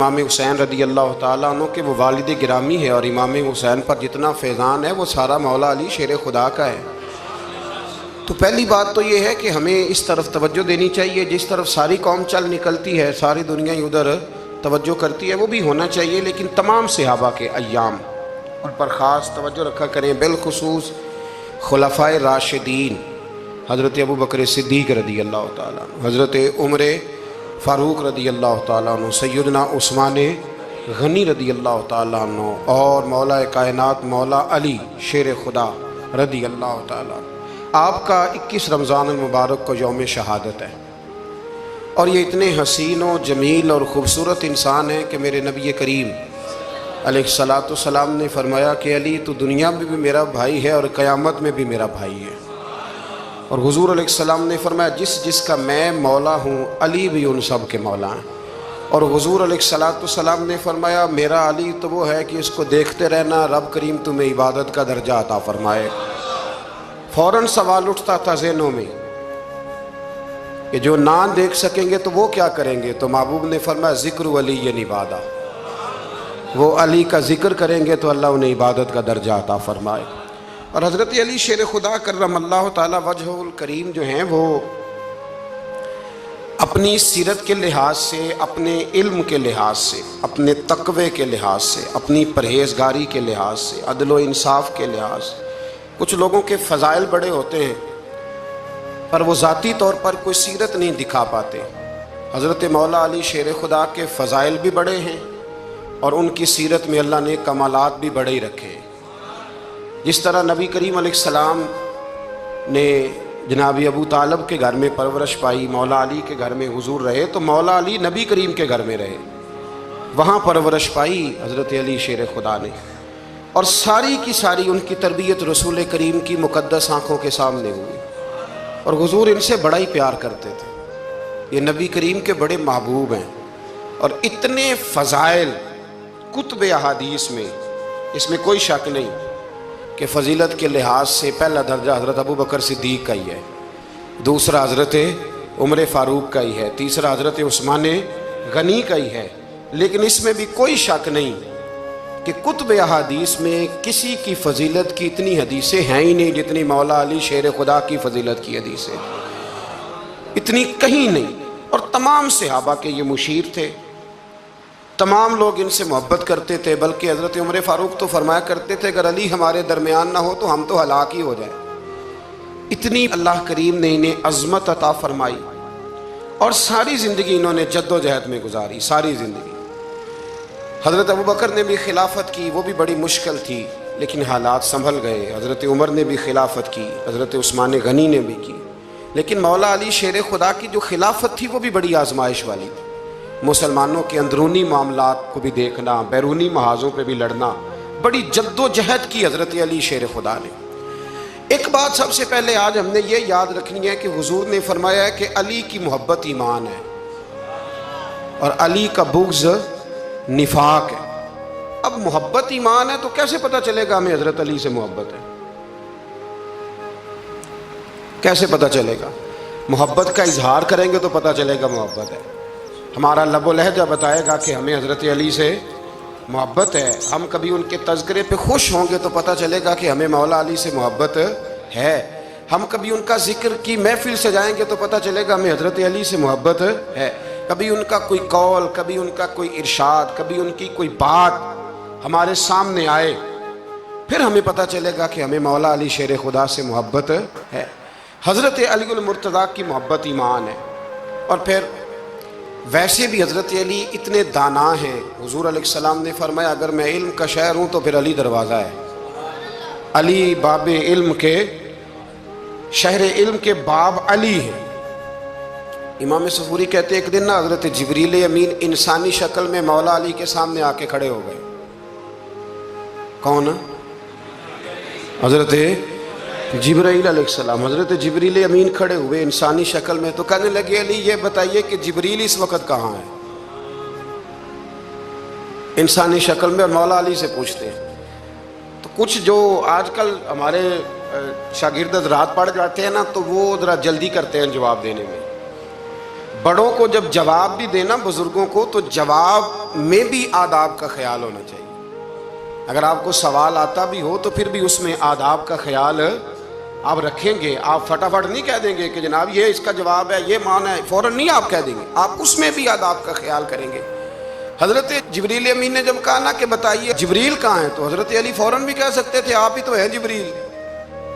امام حسین رضی اللہ تعالیٰ عنہ کے وہ والد گرامی ہے، اور امام حسین پر جتنا فیضان ہے وہ سارا مولا علی شیر خدا کا ہے۔ تو پہلی بات تو یہ ہے کہ ہمیں اس طرف توجہ دینی چاہیے، جس طرف ساری قوم چل نکلتی ہے، ساری دنیا ہی ادھر توجہ کرتی ہے، وہ بھی ہونا چاہیے، لیکن تمام صحابہ کے ایام ان پر خاص توجہ رکھا کریں، بالخصوص خلفائے راشدین حضرت ابوبکر صدیق رضی اللہ تعالیٰ عنہ، حضرت عمر فاروق رضی اللہ تعالیٰ عنہ، سیدنا عثمان غنی رضی اللہ تعالیٰ عنہ، اور مولا کائنات مولا علی شیر خدا رضی اللہ تعالیٰ عنہ۔ آپ کا 21 رمضان المبارک کو یوم شہادت ہے، اور یہ اتنے حسین و جمیل اور خوبصورت انسان ہیں کہ میرے نبی کریم علیہ السلام نے فرمایا کہ علی تو دنیا میں بھی میرا بھائی ہے اور قیامت میں بھی میرا بھائی ہے، اور حضور علیہ السلام نے فرمایا جس کا میں مولا ہوں علی بھی ان سب کے مولا ہیں، اور حضور علیہ السلام نے فرمایا میرا علی تو وہ ہے کہ اس کو دیکھتے رہنا رب کریم تمہیں عبادت کا درجہ عطا فرمائے۔ فوراً سوال اٹھتا تھا ذہنوں میں کہ جو نہ دیکھ سکیں گے تو وہ کیا کریں گے؟ تو محبوب نے فرمایا ذکر علی عبادہ، وہ علی کا ذکر کریں گے تو اللہ انہیں عبادت کا درجہ عطا فرمائے۔ اور حضرت علی شیر خدا کرم اللہ تعالی وجہ الکریم جو ہیں، وہ اپنی سیرت کے لحاظ سے، اپنے علم کے لحاظ سے، اپنے تقوی کے لحاظ سے، اپنی پرہیزگاری کے لحاظ سے، عدل و انصاف کے لحاظ سے، کچھ لوگوں کے فضائل بڑے ہوتے ہیں پر وہ ذاتی طور پر کوئی سیرت نہیں دکھا پاتے۔ حضرت مولا علی شیر خدا کے فضائل بھی بڑے ہیں، اور ان کی سیرت میں اللہ نے کمالات بھی بڑے ہی رکھے ہیں۔ جس طرح نبی کریم علیہ السلام نے جناب ابو طالب کے گھر میں پرورش پائی، مولا علی کے گھر میں حضور رہے، تو مولا علی نبی کریم کے گھر میں رہے، وہاں پرورش پائی حضرت علی شیر خدا نے، اور ساری کی ساری ان کی تربیت رسول کریم کی مقدس آنکھوں کے سامنے ہوئی، اور حضور ان سے بڑا ہی پیار کرتے تھے۔ یہ نبی کریم کے بڑے محبوب ہیں، اور اتنے فضائل کتب احادیث میں، اس میں کوئی شک نہیں کہ فضیلت کے لحاظ سے پہلا درجہ حضرت ابوبکر صدیق کا ہی ہے، دوسرا حضرت عمر فاروق کا ہی ہے، تیسرا حضرت عثمان غنی کا ہی ہے، لیکن اس میں بھی کوئی شک نہیں کہ کتب احادیث میں کسی کی فضیلت کی اتنی حدیثیں ہیں ہی نہیں جتنی مولا علی شیر خدا کی فضیلت کی حدیثیں، اتنی کہیں نہیں۔ اور تمام صحابہ کے یہ مشیر تھے، تمام لوگ ان سے محبت کرتے تھے، بلکہ حضرت عمر فاروق تو فرمایا کرتے تھے اگر علی ہمارے درمیان نہ ہو تو ہم تو ہلاک ہی ہو جائیں۔ اتنی اللہ کریم نے انہیں عظمت عطا فرمائی، اور ساری زندگی انہوں نے جد و جہد میں گزاری، ساری زندگی۔ حضرت ابوبکر نے بھی خلافت کی، وہ بھی بڑی مشکل تھی، لیکن حالات سنبھل گئے۔ حضرت عمر نے بھی خلافت کی، حضرت عثمان غنی نے بھی کی، لیکن مولا علی شیر خدا کی جو خلافت تھی وہ بھی بڑی آزمائش والی تھی۔ مسلمانوں کے اندرونی معاملات کو بھی دیکھنا، بیرونی محاذوں پہ بھی لڑنا، بڑی جد و جہد کی حضرت علی شیر خدا نے۔ ایک بات سب سے پہلے آج ہم نے یہ یاد رکھنی ہے کہ حضور نے فرمایا ہے کہ علی کی محبت ایمان ہے، اور علی کا بغض نفاق ہے۔ اب محبت ایمان ہے تو کیسے پتہ چلے گا ہمیں حضرت علی سے محبت ہے؟ کیسے پتہ چلے گا؟ محبت کا اظہار کریں گے تو پتہ چلے گا محبت ہے، ہمارا لب و لہجہ بتائے گا کہ ہمیں حضرت علی سے محبت ہے، ہم کبھی ان کے تذکرے پہ خوش ہوں گے تو پتہ چلے گا کہ ہمیں مولا علی سے محبت ہے، ہم کبھی ان کا ذکر کی محفل سے جائیں گے تو پتہ چلے گا ہمیں حضرت علی سے محبت ہے، کبھی ان کا کوئی قول، کبھی ان کا کوئی ارشاد، کبھی ان کی کوئی بات ہمارے سامنے آئے، پھر ہمیں پتہ چلے گا کہ ہمیں مولا علی شیر خدا سے محبت ہے۔ حضرت علی المرتضیٰ کی محبت ایمان ہے۔ اور پھر ویسے بھی حضرت علی اتنے دانا ہیں، حضور علیہ السلام نے فرمایا اگر میں علم کا شہر ہوں تو پھر علی دروازہ ہے، علی باب علم کے، شہر علم کے باب علی ہیں۔ امام صفوری کہتے ہیں ایک دن نا حضرت جبریل امین انسانی شکل میں مولا علی کے سامنے آ کے کھڑے ہو گئے۔ کون؟ حضرت جبرائیل علیہ السلام۔ حضرت جبریل امین کھڑے ہوئے انسانی شکل میں، تو کہنے لگے علی یہ بتائیے کہ جبریل اس وقت کہاں ہے؟ انسانی شکل میں، اور مولا علی سے پوچھتے ہیں۔ تو کچھ جو آج کل ہمارے شاگرد رات پڑھ جاتے ہیں نا، تو وہ ذرا جلدی کرتے ہیں جواب دینے میں، بڑوں کو جب جواب بھی دینا بزرگوں کو تو جواب میں بھی آداب کا خیال ہونا چاہیے. اگر آپ کو سوال آتا بھی ہو تو پھر بھی اس میں آداب کا خیال آپ رکھیں گے. آپ فٹافٹ نہیں کہہ دیں گے کہ جناب یہ اس کا جواب ہے، یہ معنی ہے، فوراً نہیں آپ کہہ دیں گے، آپ اس میں بھی آداب کا خیال کریں گے. حضرت جبریل امین نے جب کہا نا کہ بتائیے جبریل کہاں ہیں، تو حضرت علی فوراً بھی کہہ سکتے تھے آپ ہی تو ہیں جبریل،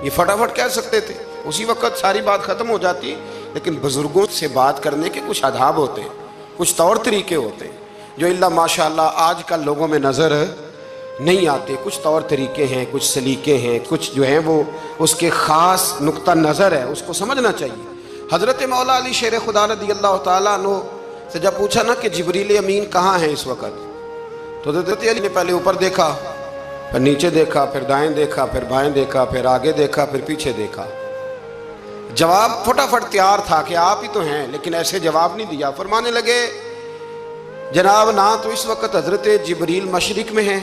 یہ فٹافٹ کہہ سکتے تھے، اسی وقت ساری بات ختم ہو جاتی. لیکن بزرگوں سے بات کرنے کے کچھ آداب ہوتے ہیں، کچھ طور طریقے ہوتے ہیں جو اللہ ماشاء اللہ آج کل لوگوں میں نظر نہیں آتے. کچھ طور طریقے ہیں، کچھ سلیقے ہیں، کچھ جو ہیں وہ اس کے خاص نقطہ نظر ہے، اس کو سمجھنا چاہیے. حضرت مولا علی شیر خدا رضی اللہ تعالیٰ عنہ سے جب پوچھا نا کہ جبریل امین کہاں ہیں اس وقت، تو حضرت علی نے پہلے اوپر دیکھا، پھر نیچے دیکھا، پھر دائیں دیکھا، پھر بائیں دیکھا، پھر آگے دیکھا، پھر پیچھے دیکھا. جواب فٹافٹ تیار تھا کہ آپ ہی تو ہیں، لیکن ایسے جواب نہیں دیا. فرمانے لگے جناب نہ تو اس وقت حضرت جبریل مشرق میں ہیں،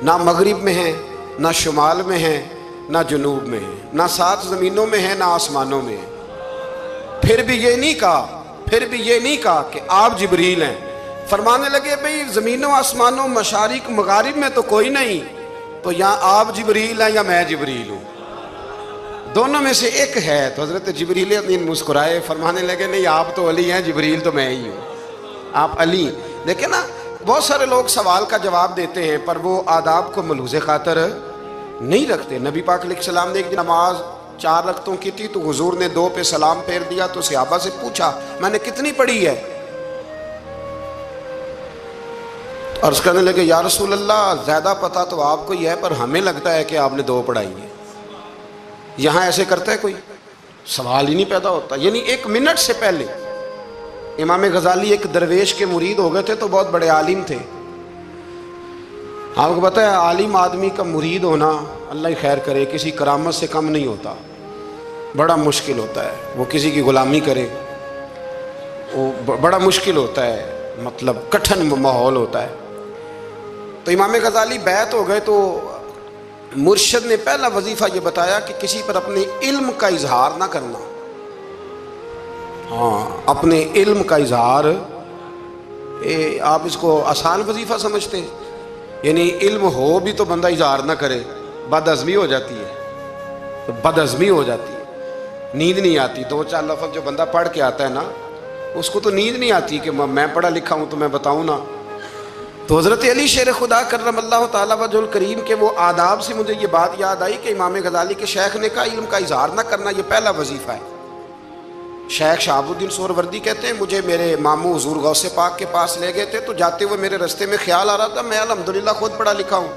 نہ مغرب میں ہیں، نہ شمال میں ہیں، نہ جنوب میں ہیں، نہ 7 زمینوں میں ہیں، نہ آسمانوں میں ہیں. پھر بھی یہ نہیں کہا کہ آپ جبریل ہیں. فرمانے لگے بھئی زمینوں آسمانوں مشارق مغارب میں تو کوئی نہیں، تو یا آپ جبریل ہیں یا میں جبریل ہوں، دونوں میں سے ایک ہے. تو حضرت جبریل امین مسکرائے، فرمانے لگے نہیں آپ تو علی ہیں، جبریل تو میں ہی ہوں، آپ علی. دیکھیں نا بہت سارے لوگ سوال کا جواب دیتے ہیں پر وہ آداب کو ملحوظ خاطر نہیں رکھتے. نبی پاک علیہ السلام نے ایک دن نماز 4 رکعتوں کی تھی تو حضور نے 2 پہ سلام پھیر دیا، تو صحابہ سے پوچھا میں نے کتنی پڑھی ہے؟ عرض کرنے لگے یا رسول اللہ زیادہ پتہ تو آپ کو ہی ہے پر ہمیں لگتا ہے کہ آپ نے 2 پڑھائی ہے. یہاں ایسے کرتا ہے کوئی؟ سوال ہی نہیں پیدا ہوتا. یعنی 1 منٹ سے پہلے امام غزالی ایک درویش کے مرید ہو گئے تھے تو بہت بڑے عالم تھے. آپ کو پتہ ہے عالم آدمی کا مرید ہونا اللہ ہی خیر کرے کسی کرامت سے کم نہیں ہوتا، بڑا مشکل ہوتا ہے. وہ کسی کی غلامی کرے وہ بڑا مشکل ہوتا ہے، مطلب کٹھن ماحول ہوتا ہے. تو امام غزالی بیعت ہو گئے تو مرشد نے پہلا وظیفہ یہ بتایا کہ کسی پر اپنے علم کا اظہار نہ کرنا. ہاں اپنے علم کا اظہار، آپ اس کو آسان وظیفہ سمجھتے ہیں؟ یعنی علم ہو بھی تو بندہ اظہار نہ کرے، بد ہضمی ہو جاتی ہے، بد ہضمی ہو جاتی ہے، نیند نہیں آتی. 2-4 لفظ جو بندہ پڑھ کے آتا ہے نا اس کو تو نیند نہیں آتی کہ میں پڑھا لکھا ہوں تو میں بتاؤں نا. تو حضرت علی شیر خدا کرم اللہ تعالیٰ وجہ الکریم کے وہ آداب سے مجھے یہ بات یاد آئی کہ امام غزالی کے شیخ نے کہا علم کا اظہار نہ کرنا یہ پہلا وظیفہ ہے. شیخ شہاب الدین سہروردی کہتے ہیں مجھے میرے ماموں حضور غوث پاک کے پاس لے گئے تھے تو جاتے ہوئے میرے رستے میں خیال آ رہا تھا میں الحمدللہ خود پڑھا لکھا ہوں.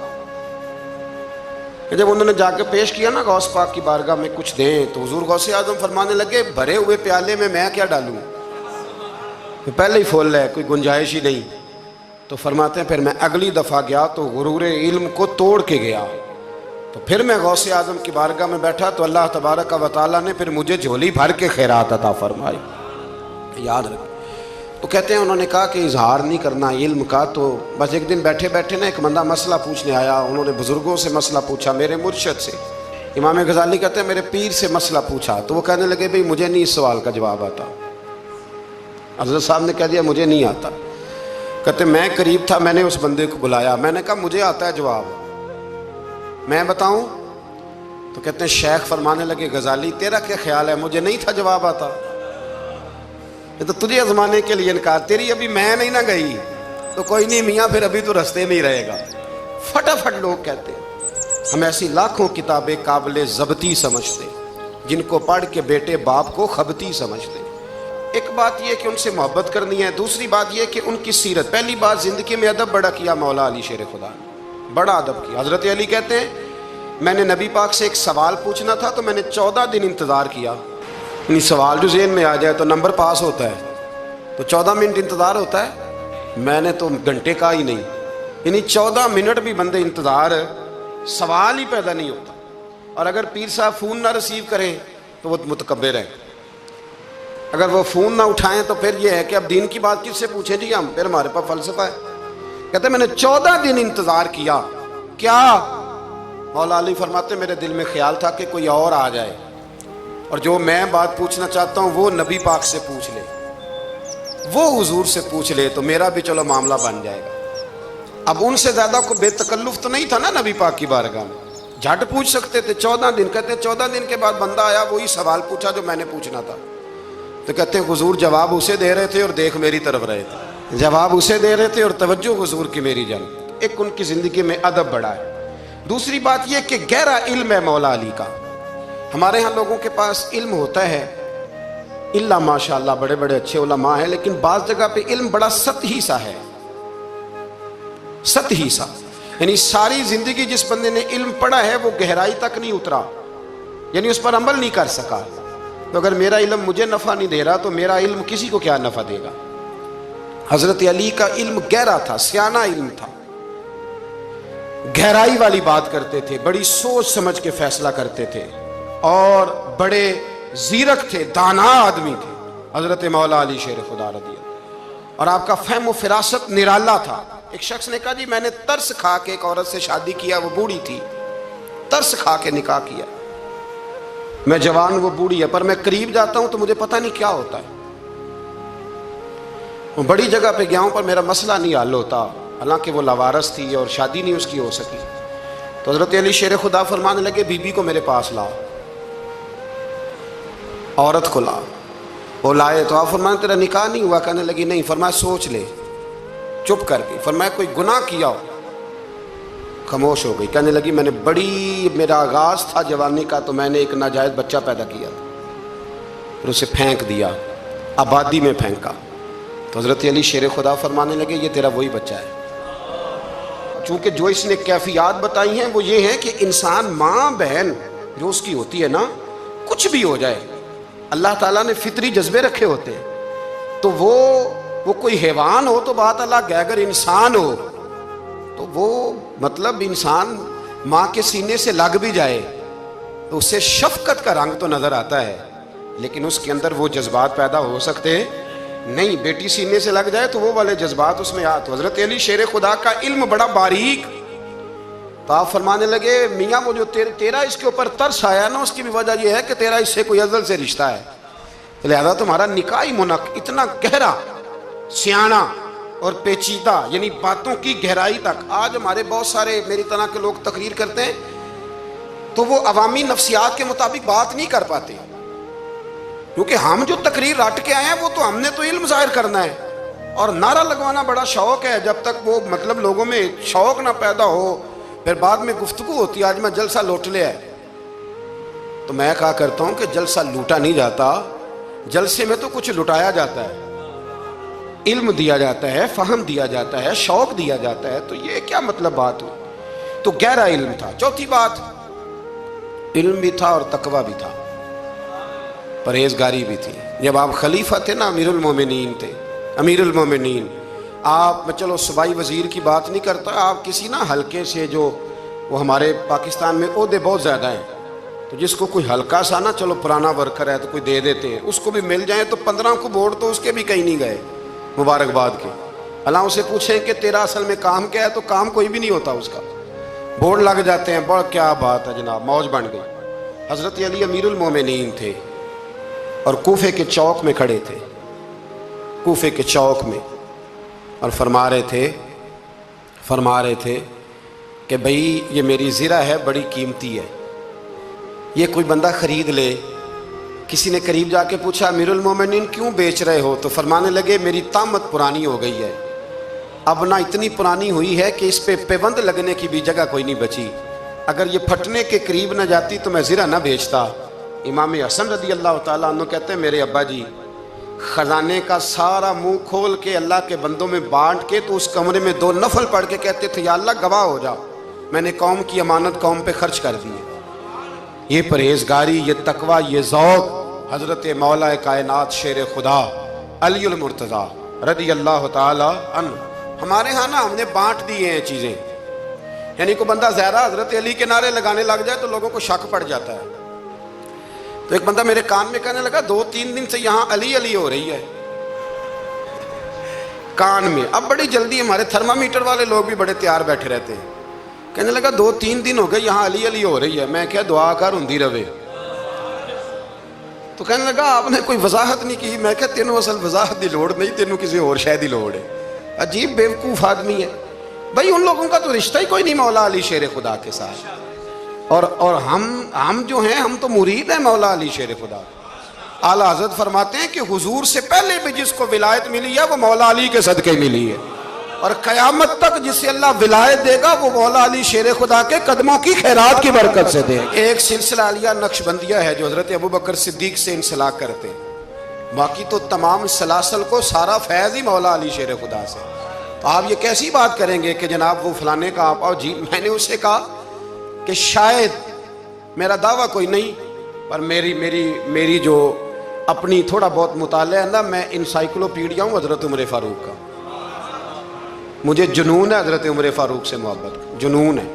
جب انہوں نے جا کے پیش کیا نا غوث پاک کی بارگاہ میں کچھ دیں تو حضور غوث اعظم فرمانے لگے بھرے ہوئے پیالے میں کیا ڈالوں، پہلے ہی فل ہے، کوئی گنجائش ہی نہیں. تو فرماتے ہیں پھر میں اگلی دفعہ گیا تو غرور علم کو توڑ کے گیا، تو پھر میں غوث اعظم کی بارگاہ میں بیٹھا تو اللہ تبارک و تعالیٰ نے پھر مجھے جھولی بھر کے خیرات عطا فرمائی. یاد رکھ. تو کہتے ہیں انہوں نے کہا کہ اظہار نہیں کرنا علم کا. تو بس ایک دن بیٹھے بیٹھے نا ایک بندہ مسئلہ پوچھنے آیا، انہوں نے بزرگوں سے مسئلہ پوچھا، میرے مرشد سے. امام غزالی کہتے ہیں میرے پیر سے مسئلہ پوچھا تو وہ کہنے لگے بھئی مجھے نہیں اس سوال کا جواب آتا. حضرت صاحب نے کہہ دیا مجھے نہیں آتا. کہتے میں قریب تھا، میں نے اس بندے کو بلایا، میں نے کہا مجھے آتا ہے جواب، میں بتاؤں؟ تو کہتے ہیں شیخ فرمانے لگے غزالی تیرا کیا خیال ہے مجھے نہیں تھا جواب آتا؟ یہ تو تجھے آزمانے کے لیے انکار، تیری ابھی میں نہیں نہ گئی تو کوئی نہیں میاں پھر ابھی تو رستے میں ہی رہے گا. فٹافٹ لوگ کہتے ہیں. ہم ایسی لاکھوں کتابیں قابل ضبطی سمجھتے جن کو پڑھ کے بیٹے باپ کو خبتی سمجھتے. ایک بات یہ کہ ان سے محبت کرنی ہے، دوسری بات یہ کہ ان کی سیرت. پہلی بات زندگی میں ادب بڑا کیا مولا علی شیر خدا نے، بڑا ادب کیا. حضرت علی کہتے ہیں میں نے نبی پاک سے ایک سوال پوچھنا تھا تو میں نے 14 دن انتظار کیا. یعنی سوال جو ذہن میں آ جائے تو نمبر پاس ہوتا ہے تو 14 منٹ انتظار ہوتا ہے، میں نے تو گھنٹے کا ہی نہیں. یعنی 14 منٹ بھی بندے انتظار، سوال ہی پیدا نہیں ہوتا. اور اگر پیر صاحب فون نہ ریسیو کریں تو وہ متکبر ہیں، اگر وہ فون نہ اٹھائیں تو پھر یہ ہے کہ اب دین کی بات کس سے پوچھیں جی ہم، پھر ہمارے پاس فلسفہ ہے. کہتے ہیں میں نے 14 دن انتظار کیا. کیا؟ مولا علی فرماتے میرے دل میں خیال تھا کہ کوئی اور آ جائے اور جو میں بات پوچھنا چاہتا ہوں وہ نبی پاک سے پوچھ لے. وہ حضور سے پوچھ لے تو میرا بھی چلو معاملہ بن جائے گا۔ اب ان سے زیادہ کو بے تکلف تو نہیں تھا نا نبی پاک کی بارگاہ میں، جھٹ پوچھ سکتے تھے۔ 14 دن کہتے ہیں 14 دن کے بعد بندہ آیا، وہی سوال پوچھا جو میں نے پوچھنا تھا، تو کہتے ہیں حضور جواب اسے دے رہے تھے اور دیکھ میری طرف رہے تھے، جواب اسے دے رہے تھے اور توجہ حضور کی میری جانب۔ ایک ان کی زندگی میں ادب بڑا ہے۔ دوسری بات یہ کہ گہرا علم ہے مولا علی کا۔ ہمارے ہاں لوگوں کے پاس علم ہوتا ہے، اللہ ماشاءاللہ بڑے بڑے اچھے علماء ہیں، لیکن بعض جگہ پہ علم بڑا سطحی سا ہے، سطحی سا، یعنی ساری زندگی جس بندے نے علم پڑھا ہے وہ گہرائی تک نہیں اترا، یعنی اس پر عمل نہیں کر سکا۔ تو اگر میرا علم مجھے نفع نہیں دے رہا تو میرا علم کسی کو کیا نفع دے گا۔ حضرت علی کا علم گہرا تھا، سیانہ علم تھا، گہرائی والی بات کرتے تھے، بڑی سوچ سمجھ کے فیصلہ کرتے تھے، اور بڑے زیرک تھے، دانا آدمی تھے حضرت مولا علی شیر خدا رضی اللہ۔ اور آپ کا فہم و فراست نرالا تھا۔ ایک شخص نے کہا جی میں نے ترس کھا کے ایک عورت سے شادی کیا، وہ بوڑھی تھی، ترس کھا کے نکاح کیا، میں جوان وہ بوڑھی ہے، پر میں قریب جاتا ہوں تو مجھے پتہ نہیں کیا ہوتا ہے، وہ بڑی جگہ پہ گیا ہوں پر میرا مسئلہ نہیں حل ہوتا، حالانکہ وہ لاوارث تھی اور شادی نہیں اس کی ہو سکی۔ تو حضرت علی شیر خدا فرمانے لگے بی بی کو میرے پاس لا، عورت کو لا۔ وہ لائے تو آپ فرمانے تیرا نکاح نہیں ہوا؟ کہنے لگی نہیں۔ فرمایا سوچ لے، چپ کر گئی۔ فرمایا کوئی گناہ کیا ہو؟ خاموش ہو گئی۔ کہنے لگی میں نے میرا آغاز تھا جوانی کا تو میں نے ایک ناجائز بچہ پیدا کیا تھا، پھر اسے پھینک دیا، آبادی میں پھینکا۔ تو حضرت علی شیر خدا فرمانے لگے یہ تیرا وہی بچہ ہے۔ چونکہ جو اس نے کیفیات بتائی ہیں وہ یہ ہے کہ انسان ماں بہن جو اس کی ہوتی ہے نا، کچھ بھی ہو جائے، اللہ تعالیٰ نے فطری جذبے رکھے ہوتے ہیں، تو وہ کوئی حیوان ہو تو بات الگ ہے، اگر انسان ہو تو وہ مطلب انسان ماں کے سینے سے لگ بھی جائے تو اسے شفقت کا رنگ تو نظر آتا ہے، لیکن اس کے اندر وہ جذبات پیدا ہو سکتے نہیں۔ بیٹی سینے سے لگ جائے تو وہ والے جذبات اس میں تو حضرت علی شیر خدا کا علم بڑا باریک۔ تو آپ فرمانے لگے میاں وہ جو تیرا اس کے اوپر ترس آیا نا، اس کی بھی وجہ یہ ہے کہ تیرا اس سے کوئی ازل سے رشتہ ہے، لہذا تمہارا نکاحی منق اتنا گہرا، سیانہ اور پیچیدہ، یعنی باتوں کی گہرائی تک۔ آج ہمارے بہت سارے میری طرح کے لوگ تقریر کرتے ہیں تو وہ عوامی نفسیات کے مطابق بات نہیں کر پاتے، کیونکہ ہم جو تقریر رٹ کے آئے ہیں وہ تو ہم نے تو علم ظاہر کرنا ہے، اور نعرہ لگوانا بڑا شوق ہے، جب تک وہ مطلب لوگوں میں شوق نہ پیدا ہو پھر بعد میں گفتگو ہوتی ہے آج میں جلسہ لوٹ لیا ہے۔ تو میں کہا کرتا ہوں کہ جلسہ لوٹا نہیں جاتا، جلسے میں تو کچھ لٹایا جاتا ہے، علم دیا جاتا ہے، فہم دیا جاتا ہے، شوق دیا جاتا ہے، تو یہ کیا مطلب بات ہو؟ تو گہرا علم تھا۔ چوتھی بات، علم بھی تھا اور تقوی بھی تھا، پرہیزگاری بھی تھی۔ جب آپ خلیفہ تھے نا، امیر المومنین تھے، امیر المومنین، آپ چلو صوبائی وزیر کی بات نہیں کرتا، آپ کسی نا حلقے سے، جو وہ ہمارے پاکستان میں عہدے بہت زیادہ ہیں، تو جس کو کوئی ہلکا سا نا چلو پرانا ورکر ہے تو کوئی دے دیتے ہیں، اس کو بھی مل جائیں تو 15 کو بورڈ تو اس کے بھی کہیں نہیں گئے مبارکباد کے۔ اللہ اسے پوچھیں کہ تیرا اصل میں کام کیا ہے تو کام کوئی بھی نہیں ہوتا اس کا، بورڈ لگ جاتے ہیں، بڑا کیا بات ہے جناب، موج بن گئی۔ حضرت علی امیر المومنین تھے اور کوفے کے چوک میں کھڑے تھے، کوفے کے چوک میں، اور فرما رہے تھے کہ بھئی یہ میری زرہ ہے، بڑی قیمتی ہے، یہ کوئی بندہ خرید لے۔ کسی نے قریب جا کے پوچھا امیر المومنین کیوں بیچ رہے ہو؟ تو فرمانے لگے میری طامت پرانی ہو گئی ہے، اب نہ اتنی پرانی ہوئی ہے کہ اس پہ پیوند لگنے کی بھی جگہ کوئی نہیں بچی، اگر یہ پھٹنے کے قریب نہ جاتی تو میں زرہ نہ بیچتا۔ امام حسن رضی اللہ تعالیٰ عنہ کہتے ہیں میرے ابا جی خزانے کا سارا منہ کھول کے اللہ کے بندوں میں بانٹ کے تو اس کمرے میں 2 نفل پڑھ کے کہتے تھے یا اللہ گواہ ہو جا، میں نے قوم کی امانت قوم پہ خرچ کر دی ہے۔ یہ پرہیزگاری، یہ تقوی، یہ ذوق حضرت مولا کائنات شیر خدا علی المرتضیٰ رضی اللہ تعالی عنہ۔ ہمارے ہاں نا ہم نے بانٹ دی ہیں چیزیں، یعنی کوئی بندہ زہرا حضرت علی کے نعرے لگانے لگ جائے تو لوگوں کو شک پڑ جاتا ہے۔ تو ایک بندہ میرے کان میں کہنے لگا 2-3 دن سے یہاں علی علی ہو رہی ہے کان میں۔ اب بڑی جلدی ہمارے تھرمامیٹر والے لوگ بھی بڑے تیار بیٹھے رہتے ہیں، کہنے لگا 2-3 دن ہو گئے یہاں علی علی ہو رہی ہے۔ میں کیا دعا کر ہندی رہے، تو کہنے لگا آپ نے کوئی وضاحت نہیں کی. میں کہا تینوں اصل وضاحت دی لوڑ نہیں, تینوں کسی اور شے دی لوڑ ہے. عجیب بیوقوف آدمی ہے بھائی. ان لوگوں کا تو رشتہ ہی کوئی نہیں مولا علی شیر خدا کے ساتھ. اور ہم جو ہیں ہم تو مرید ہیں مولا علی شیر خدا. اعلیٰ حضرت فرماتے ہیں کہ حضور سے پہلے بھی جس کو ولایت ملی ہے وہ مولا علی کے صدقے ملی ہے, اور قیامت تک جسے اللہ ولایت دے گا وہ مولا علی شیر خدا کے قدموں کی خیرات کی برکت سے دے گا. ایک سلسلہ علیہ نقشبندیہ ہے جو حضرت ابوبکر صدیق سے انسلاک کرتے ہیں, باقی تو تمام سلاسل کو سارا فیض ہی مولا علی شیر خدا سے. آپ یہ کیسی بات کریں گے کہ جناب وہ فلانے کا آپ. اور جی میں نے اسے کہا کہ شاید میرا دعویٰ کوئی نہیں, پر میری جو اپنی تھوڑا بہت مطالعہ ہے نا, میں انسائکلوپیڈیا ہوں حضرت عمر فاروق کا. مجھے جنون ہے حضرت عمر فاروق سے محبت, جنون ہے.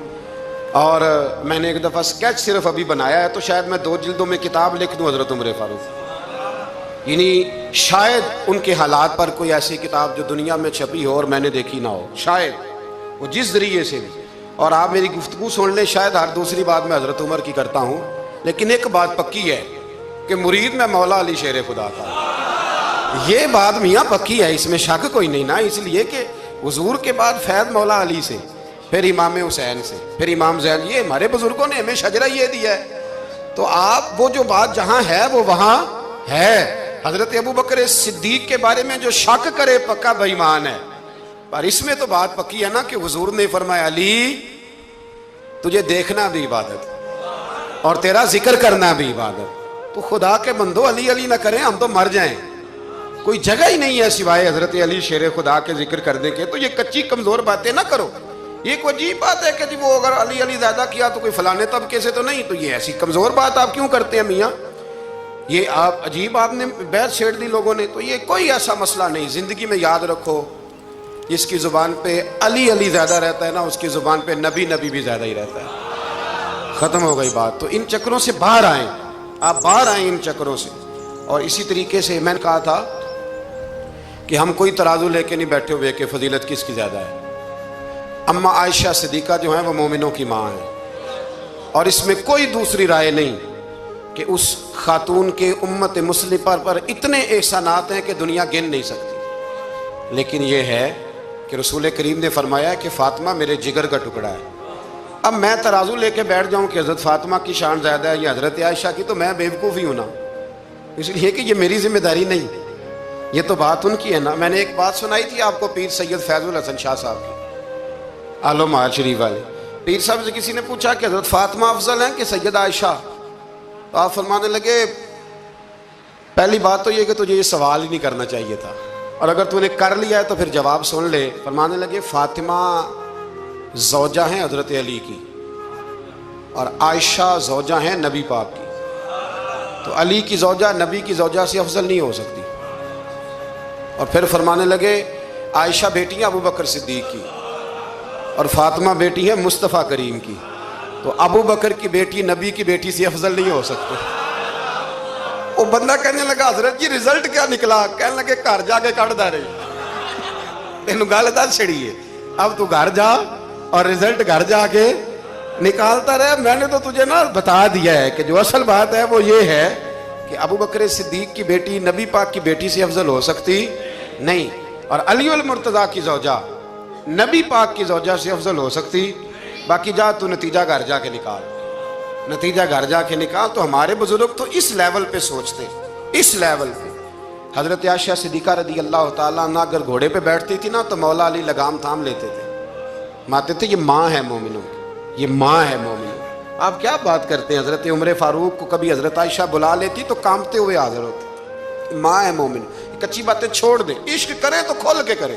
اور میں نے ایک دفعہ سکیچ صرف ابھی بنایا ہے, تو شاید میں 2 جلدوں میں کتاب لکھ دوں حضرت عمر فاروق. یعنی شاید ان کے حالات پر کوئی ایسی کتاب جو دنیا میں چھپی ہو اور میں نے دیکھی نہ ہو, شاید وہ جس ذریعے سے بھی. اور آپ میری گفتگو سن لیں, شاید ہر دوسری بات میں حضرت عمر کی کرتا ہوں, لیکن ایک بات پکی ہے کہ مرید میں مولا علی شیر خدا کا. یہ بات میاں پکی ہے, اس میں شک کوئی نہیں نا. اس لیے کہ حضور کے بعد فیض مولا علی سے, پھر امام حسین سے, پھر امام زین. یہ ہمارے بزرگوں نے ہمیں شجرہ یہ دیا ہے. تو آپ وہ جو بات جہاں ہے وہ وہاں ہے. حضرت ابوبکر صدیق کے بارے میں جو شک کرے پکا بے ایمان ہے, پر اس میں تو بات پکی ہے نا کہ حضور نے فرمایا علی تجھے دیکھنا بھی عبادت اور تیرا ذکر کرنا بھی عبادت. تو خدا کے بندو علی علی نہ کریں, ہم تو مر جائیں. کوئی جگہ ہی نہیں ہے سوائے حضرت علی شیر خدا کے ذکر کرنے کے. تو یہ کچی کمزور باتیں نہ کرو. یہ کوئی عجیب بات ہے کہ جی وہ اگر علی علی زیادہ کیا تو کوئی فلانے طبقے سے تو نہیں. تو یہ ایسی کمزور بات آپ کیوں کرتے ہیں میاں؟ یہ آپ عجیب, آپ نے بیعت چھیڑ دی لوگوں نے. تو یہ کوئی ایسا مسئلہ نہیں. زندگی میں یاد رکھو, جس کی زبان پہ علی علی زیادہ رہتا ہے نا, اس کی زبان پہ نبی نبی بھی زیادہ ہی رہتا ہے. ختم ہو گئی بات. تو ان چکروں سے باہر آئیں, آپ باہر آئیں ان چکروں سے. اور اسی طریقے سے میں نے کہا تھا کہ ہم کوئی ترازو لے کے نہیں بیٹھے ہوئے کہ فضیلت کس کی زیادہ ہے. اماں عائشہ صدیقہ جو ہیں وہ مومنوں کی ماں ہیں, اور اس میں کوئی دوسری رائے نہیں کہ اس خاتون کے امت مسلمہ پر اتنے احسانات ہیں کہ دنیا گن نہیں سکتی. لیکن یہ ہے کہ رسول کریم نے فرمایا کہ فاطمہ میرے جگر کا ٹکڑا ہے. اب میں ترازو لے کے بیٹھ جاؤں کہ حضرت فاطمہ کی شان زیادہ ہے یا حضرت عائشہ کی, تو میں بیوقوف ہی ہوں نا. اس لیے کہ یہ میری ذمہ داری نہیں, یہ تو بات ان کی ہے نا. میں نے ایک بات سنائی تھی آپ کو پیر سید فیض الحسن شاہ صاحب کی, آلو محل شریف والے. پیر صاحب سے کسی نے پوچھا کہ حضرت فاطمہ افضل ہیں کہ سید عائشہ؟ تو آپ فرمانے لگے پہلی بات تو یہ کہ تجھے یہ سوال ہی نہیں کرنا چاہیے تھا, اور اگر تو نے کر لیا ہے تو پھر جواب سن لے. فرمانے لگے فاطمہ زوجہ ہیں حضرت علی کی, اور عائشہ زوجہ ہیں نبی پاک کی. تو علی کی زوجہ نبی کی زوجہ سے افضل نہیں ہو سکتی. اور پھر فرمانے لگے عائشہ بیٹی ہیں ابو بکر صدیق کی, اور فاطمہ بیٹی ہے مصطفیٰ کریم کی. تو ابو بکر کی بیٹی نبی کی بیٹی سے افضل نہیں ہو سکتے. وہ بندہ کہنے لگا حضرت جی رزلٹ کیا نکلا؟ کہنے لگے گھر جا کے کٹ دا رہی تینوں گل دس چھڑی ہے, اب تو گھر جا اور رزلٹ گھر جا کے نکالتا رہے. میں نے تو تجھے نا بتا دیا ہے کہ جو اصل بات ہے وہ یہ ہے کہ ابو بکر صدیق کی بیٹی نبی پاک کی بیٹی سے افضل ہو سکتی نہیں, اور علی المرتضیٰ کی زوجہ نبی پاک کی زوجہ سے افضل ہو سکتی. باقی جا تو نتیجہ گھر جا کے نکال, نتیجہ گھر جا کے نکال. تو ہمارے بزرگ تو اس لیول پہ سوچتے, اس لیول پہ. حضرت عائشہ صدیقہ رضی اللہ تعالیٰ عنہ اگر گھوڑے پہ بیٹھتی تھی نا تو مولا علی لگام تھام لیتے تھے, مانتے تھے یہ ماں ہے مومنوں کی, یہ ماں ہے مومنوں. آپ کیا بات کرتے ہیں؟ حضرت عمر فاروق کو کبھی حضرت عائشہ بلا لیتی تو کانپتے ہوئے حاضر ہوتے. ماں ہے مومن. کچی باتیں چھوڑ دیں, عشق کرے تو کھول کے کرے,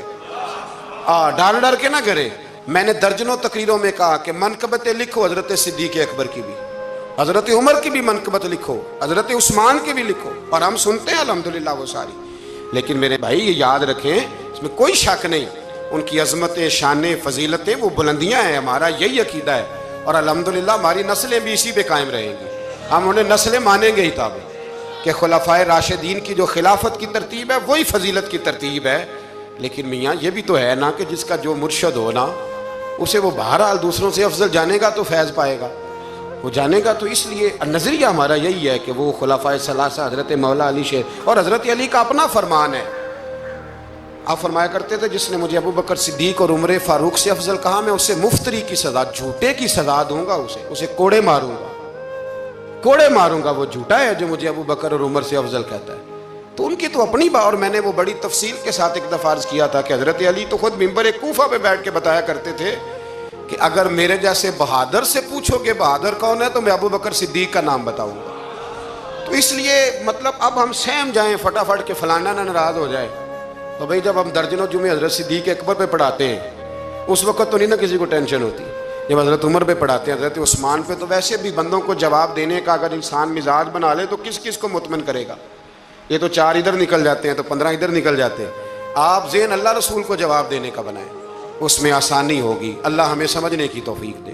ڈر ڈر کے نہ کرے. میں نے درجنوں تقریروں میں کہا کہ منقبتیں لکھو حضرت صدیق اکبر کی بھی, حضرت عمر کی بھی منقبت لکھو, حضرت عثمان کی بھی لکھو, اور ہم سنتے ہیں الحمدللہ وہ ساری. لیکن میرے بھائی یہ یاد رکھیں, اس میں کوئی شک نہیں, ان کی عظمتیں, شانیں, فضیلتیں وہ بلندیاں ہیں. ہمارا یہی عقیدہ ہے, اور الحمدللہ ہماری نسلیں بھی اسی پہ قائم رہیں گی. ہم انہیں نسلیں مانیں گے ہی تاب کہ خلفائے راشدین کی جو خلافت کی ترتیب ہے وہی فضیلت کی ترتیب ہے. لیکن میاں یہ بھی تو ہے نا کہ جس کا جو مرشد ہو نا, اسے وہ بہرحال دوسروں سے افضل جانے گا تو فیض پائے گا. وہ جانے گا تو اس لیے نظریہ ہمارا یہی ہے کہ وہ خلفائے ثلاثہ حضرت مولا علی شیر اور حضرت علی کا اپنا فرمان ہے. آپ فرمایا کرتے تھے جس نے مجھے ابو بکر صدیق اور عمر فاروق سے افضل کہا میں اسے مفتری کی سزا، جھوٹے کی سزا دوں گا، اسے کوڑے ماروں گا. وہ جھوٹا ہے جو مجھے ابو بکر اور عمر سے افضل کہتا ہے. تو ان کی تو اپنی بات، اور میں نے وہ بڑی تفصیل کے ساتھ ایک دفعہ عرض کیا تھا کہ حضرت علی تو خود منبر کوفہ پہ بیٹھ کے بتایا کرتے تھے کہ اگر میرے جیسے بہادر سے پوچھو کہ بہادر کون ہے تو میں ابو بکر صدیق کا نام بتاؤں گا. تو اس لیے مطلب اب ہم سہم جائیں فٹافٹ کہ فلانا نہ ناراض ہو جائے. تو بھائی جب ہم درجنوں جمعے حضرت صدیق اکبر پہ پڑھاتے ہیں اس وقت تو نہیں نا کسی کو ٹینشن ہوتی. جب حضرت عمر پہ پڑھاتے ہیں، حضرت عثمان پہ، تو ویسے بھی بندوں کو جواب دینے کا اگر انسان مزاج بنا لے تو کس کس کو مطمئن کرے گا. یہ تو 4 ادھر نکل جاتے ہیں تو 15 ادھر نکل جاتے ہیں. آپ ذہن اللہ رسول کو جواب دینے کا بنائیں، اس میں آسانی ہوگی. اللہ ہمیں سمجھنے کی توفیق دے.